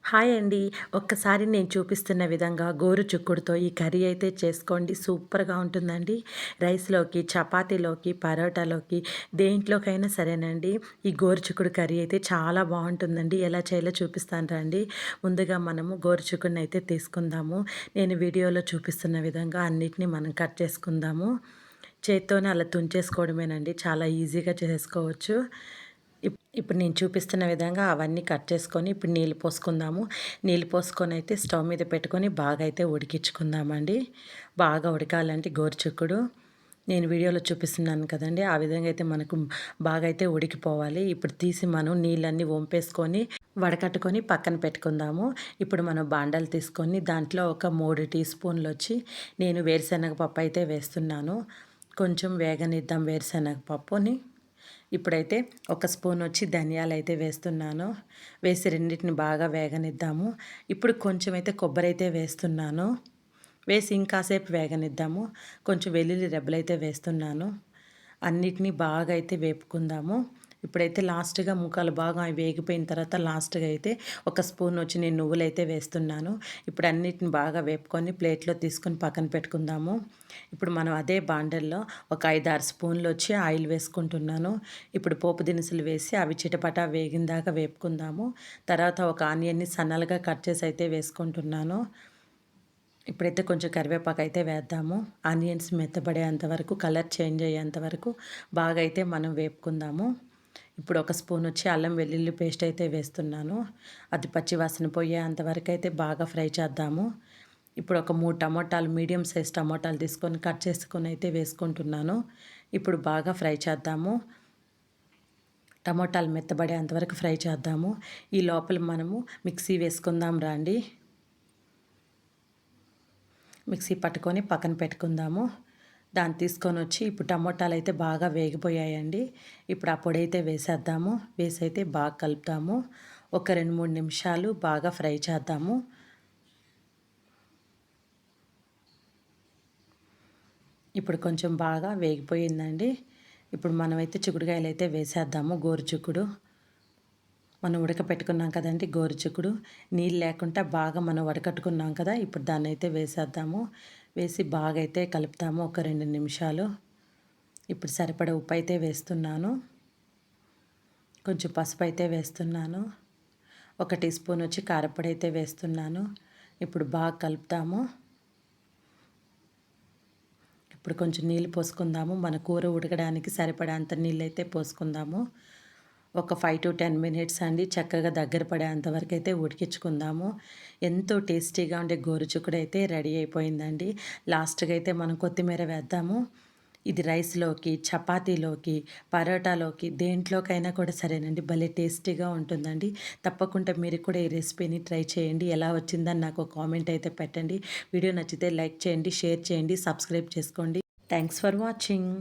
Hi అండి. ఒక్కసారి నేను చూపిస్తున్న విధంగా గోరు చిక్కుడుతో ఈ కర్రీ అయితే చేసుకోండి. సూపర్‌గా ఉంటుందండి. రైస్‌లోకి, చపాతీలోకి, పరోటాలోకి దేంట్లోకైనా సరేనండి. ఈ గోరు చిక్కుడు కర్రీ అయితే చాలా బావుంటుందండి. ఎలా చేయాలో చూపిస్తాను రండి. ముందుగా మనము గోరు చిక్కుడునైతే తీసుకుందాము. నేను వీడియోలో చూపిస్తున్న విధంగా అన్నిటిని మనం కట్ చేసుకుందాము. చేత్తోనే అలా తుంచేసుకోవడమేనండి. చాలా ఈజీగా చేసుకోవచ్చు. ఇప్పుడు నేను చూపిస్తున్న విధంగా అవన్నీ కట్ చేసుకొని ఇప్పుడు నీళ్ళు పోసుకుందాము. నీళ్ళు పోసుకొని అయితే స్టవ్ మీద పెట్టుకొని బాగా అయితే ఉడికించుకుందామండి. బాగా ఉడకాలంటే గోరుచిక్కుడు నేను వీడియోలో చూపిస్తున్నాను కదండీ! ఆ విధంగా అయితే మనకు బాగా అయితే ఉడికిపోవాలి. ఇప్పుడు తీసి మనం నీళ్ళన్నీ వంపేసుకొని వడకట్టుకొని పక్కన పెట్టుకుందాము. ఇప్పుడు మనం బాండలు తీసుకొని దాంట్లో ఒక 3 టీ స్పూన్‌లొచ్చి నేను వేరుశనగ పప్పు అయితే వేస్తున్నాను. కొంచెం వేగనిద్దాం వేరుశనగ పప్పుని. ఇప్పుడైతే ఒక స్పూన్ వచ్చి ధనియాలైతే వేస్తున్నాను. వేసి రెండిటిని బాగా వేగనిద్దాము. ఇప్పుడు కొంచెం అయితే కొబ్బరైతే వేస్తున్నాను. వేసి ఇంకాసేపు వేగనిద్దాము. కొంచెం వెల్లుల్లి రెబ్బలైతే వేస్తున్నాను. అన్నిటిని బాగా అయితే వేపుకుందాము. ఇప్పుడైతే లాస్ట్‌గా ముక్కలు బాగా వేగిపోయిన తర్వాత లాస్ట్‌గా అయితే ఒక స్పూన్ వచ్చి నేను నువ్వులైతే వేస్తున్నాను. ఇప్పుడు అన్నిటిని బాగా వేపుకొని ప్లేట్‌లో తీసుకొని పక్కన పెట్టుకుందాము. ఇప్పుడు మనం అదే బాండల్లో ఒక 5, 6 స్పూన్లు వచ్చి ఆయిల్ వేసుకుంటున్నాను. ఇప్పుడు పోపు దినుసులు వేసి అవి చిటపటా వేగిందాకా వేపుకుందాము. తర్వాత ఒక ఆనియన్‌ని సన్నలుగా కట్ చేసి అయితే వేసుకుంటున్నాను. ఇప్పుడైతే కొంచెం కరివేపాకు అయితే వేద్దాము. ఆనియన్స్ మెత్తబడేంత వరకు కలర్ చేంజ్ అయ్యేంత వరకు బాగా అయితే మనం వేపుకుందాము. ఇప్పుడు ఒక స్పూన్ వచ్చి అల్లం వెల్లుల్లి పేస్ట్ అయితే వేస్తున్నాను. అది పచ్చివాసన పోయేంత వరకు అయితే బాగా ఫ్రై చేద్దాము. ఇప్పుడు ఒక 3 టమోటాలు మీడియం సైజ్ టమోటాలు తీసుకొని కట్ చేసుకొని అయితే వేసుకుంటున్నాను. ఇప్పుడు బాగా ఫ్రై చేద్దాము. టమోటాలు మెత్తబడేంత వరకు ఫ్రై చేద్దాము. ఈ లోపల మనము మిక్సీ వేసుకుందాం రండి. మిక్సీ పట్టుకొని పక్కన పెట్టుకుందాము. దాన్ని తీసుకొని వచ్చి ఇప్పుడు టమోటాలు అయితే బాగా వేగిపోయాయండి. ఇప్పుడు ఆ పొడి అయితే వేసేద్దాము. వేసి అయితే బాగా కలుపుతాము. ఒక 2, 3 నిమిషాలు బాగా ఫ్రై చేద్దాము. ఇప్పుడు కొంచెం బాగా వేగిపోయిందండి. ఇప్పుడు మనమైతే చిక్కుడుకాయలు అయితే వేసేద్దాము. గోరుచిక్కుడు మనం ఉడకపెట్టుకున్నాం కదండీ గోరుచిక్కుడు. నీళ్ళు లేకుండా బాగా మనం వడకట్టుకున్నాం కదా! ఇప్పుడు దాన్నైతే వేసేద్దాము. వేసి బాగా అయితే కలుపుతాము ఒక 2 నిమిషాలు. ఇప్పుడు సరిపడా ఉప్పు అయితే వేస్తున్నాను. కొంచెం పసుపు అయితే వేస్తున్నాను. ఒక టీ స్పూన్ వచ్చి కారప్పొడి అయితే వేస్తున్నాను. ఇప్పుడు బాగా కలుపుతాము. ఇప్పుడు కొంచెం నీళ్ళు పోసుకుందాము. మన కూర ఉడకడానికి సరిపడేంత నీళ్ళైతే పోసుకుందాము. ఒక 5-10 మినిట్స్ అండి చక్కగా దగ్గర పడేంత వరకు అయితే ఉడికించుకుందాము. ఎంతో టేస్టీగా ఉండే గోరుచిక్కుడు అయితే రెడీ అయిపోయిందండి. లాస్ట్‌గా అయితే మనం కొత్తిమీర వేద్దాము. ఇది రైస్‌లోకి, చపాతీలోకి, పరోటాలోకి దేంట్లోకైనా కూడా సరేనండి. భలే టేస్టీగా ఉంటుందండి. తప్పకుండా మీరు కూడా ఈ రెసిపీని ట్రై చేయండి. ఎలా వచ్చిందని నాకు ఒక కామెంట్ అయితే పెట్టండి. వీడియో నచ్చితే లైక్ చేయండి, షేర్ చేయండి, సబ్స్క్రైబ్ చేసుకోండి. Thanks for watching.